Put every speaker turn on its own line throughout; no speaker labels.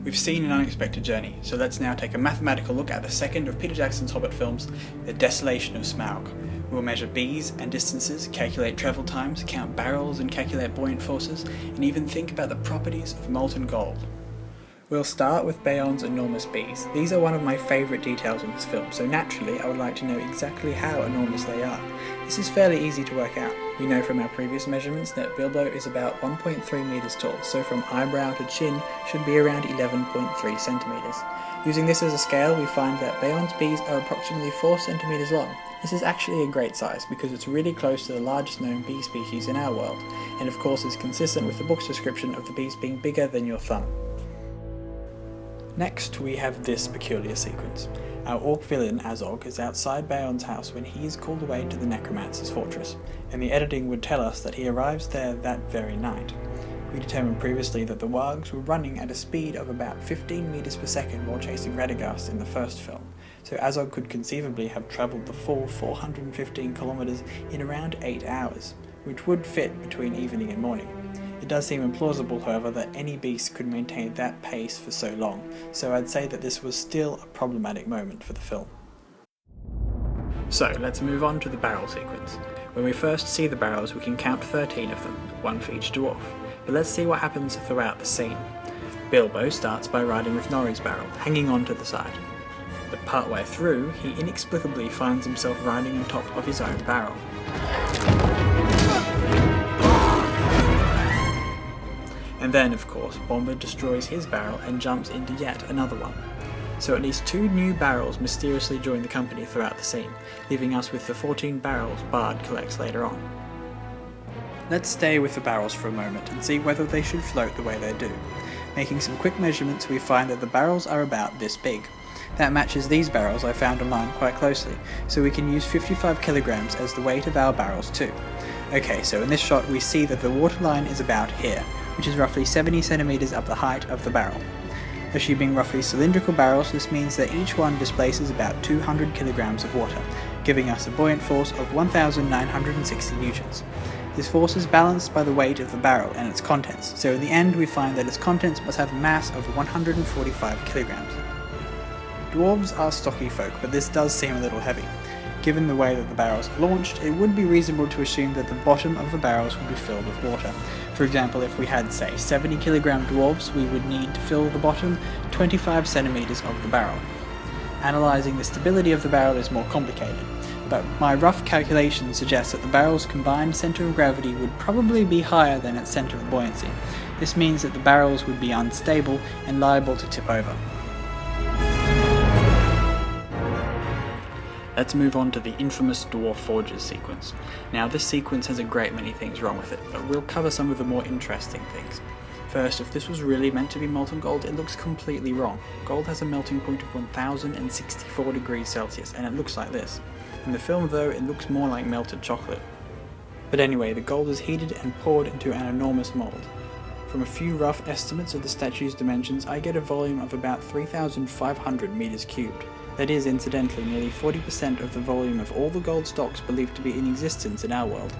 We've seen an unexpected journey, so let's now take a mathematical look at the second of Peter Jackson's Hobbit films, The Desolation of Smaug. We'll measure bees and distances, calculate travel times, count barrels and calculate buoyant forces, and even think about the properties of molten gold. We'll start with Beorn's enormous bees. These are one of my favourite details in this film, so naturally I would like to know exactly how enormous they are. This is fairly easy to work out. We know from our previous measurements that Bilbo is about 1.3 metres tall, so from eyebrow to chin should be around 11.3 centimetres. Using this as a scale, we find that Beorn's bees are approximately 4 centimetres long. This is actually a great size because it's really close to the largest known bee species in our world, and of course is consistent with the book's description of the bees being bigger than your thumb. Next, we have this peculiar sequence. Our orc villain Azog is outside Beorn's house when he is called away to the necromancer's fortress, and the editing would tell us that he arrives there that very night. We determined previously that the wargs were running at a speed of about 15 meters per second while chasing Radagast in the first film, so Azog could conceivably have travelled the full 415 kilometers in around 8 hours, which would fit between evening and morning. It does seem implausible, however, that any beast could maintain that pace for so long, so I'd say that this was still a problematic moment for the film. So let's move on to the barrel sequence. When we first see the barrels, we can count 13 of them, one for each dwarf, but let's see what happens throughout the scene. Bilbo starts by riding with Nori's barrel, hanging on to the side, but partway through he inexplicably finds himself riding on top of his own barrel. And then, of course, Bomber destroys his barrel and jumps into yet another one. So at least 2 new barrels mysteriously join the company throughout the scene, leaving us with the 14 barrels Bard collects later on. Let's stay with the barrels for a moment and see whether they should float the way they do. Making some quick measurements, we find that the barrels are about this big. That matches these barrels I found online quite closely, so we can use 55 kilograms as the weight of our barrels too. Okay, so in this shot we see that the waterline is about here, which is roughly 70 centimeters up the height of the barrel. Assuming roughly cylindrical barrels, this means that each one displaces about 200 kilograms of water, giving us a buoyant force of 1,960 newtons. This force is balanced by the weight of the barrel and its contents, so in the end we find that its contents must have a mass of 145 kilograms. Dwarves are stocky folk, but this does seem a little heavy. Given the way that the barrels are launched, it would be reasonable to assume that the bottom of the barrels would be filled with water. For example, if we had, say, 70 kilogram dwarves, we would need to fill the bottom 25 centimeters of the barrel. Analysing the stability of the barrel is more complicated, but my rough calculations suggest that the barrel's combined centre of gravity would probably be higher than its centre of buoyancy. This means that the barrels would be unstable and liable to tip over. Let's move on to the infamous Dwarf Orgy sequence. Now this sequence has a great many things wrong with it, but we'll cover some of the more interesting things. First, if this was really meant to be molten gold, it looks completely wrong. Gold has a melting point of 1064 degrees Celsius, and it looks like this. In the film though, it looks more like melted chocolate. But anyway, the gold is heated and poured into an enormous mould. From a few rough estimates of the statue's dimensions, I get a volume of about 3,500 meters cubed. That is, incidentally, nearly 40% of the volume of all the gold stocks believed to be in existence in our world.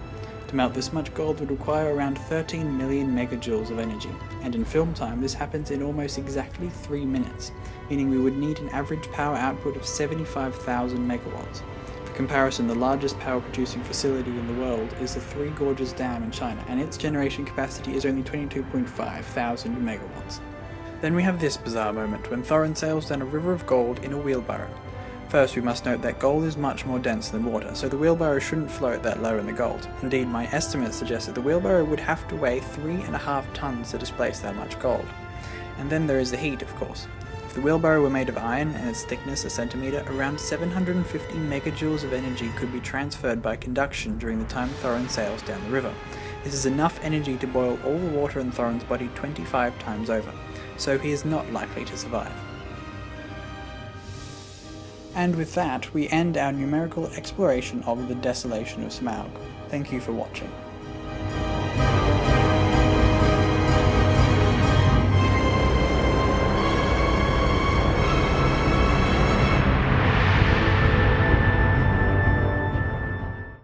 To melt this much gold would require around 13 million megajoules of energy, and in film time this happens in almost exactly 3 minutes, meaning we would need an average power output of 75,000 megawatts. For comparison, the largest power producing facility in the world is the Three Gorges Dam in China, and its generation capacity is only 22.5 thousand megawatts. Then we have this bizarre moment when Thorin sails down a river of gold in a wheelbarrow. First, we must note that gold is much more dense than water, so the wheelbarrow shouldn't float that low in the gold. Indeed, my estimates suggest that the wheelbarrow would have to weigh 3.5 tons to displace that much gold. And then there is the heat, of course. If the wheelbarrow were made of iron and its thickness a centimetre, around 750 megajoules of energy could be transferred by conduction during the time Thorin sails down the river. This is enough energy to boil all the water in Thorin's body 25 times over, so he is not likely to survive. And with that, we end our numerical exploration of the Desolation of Smaug. Thank you for watching.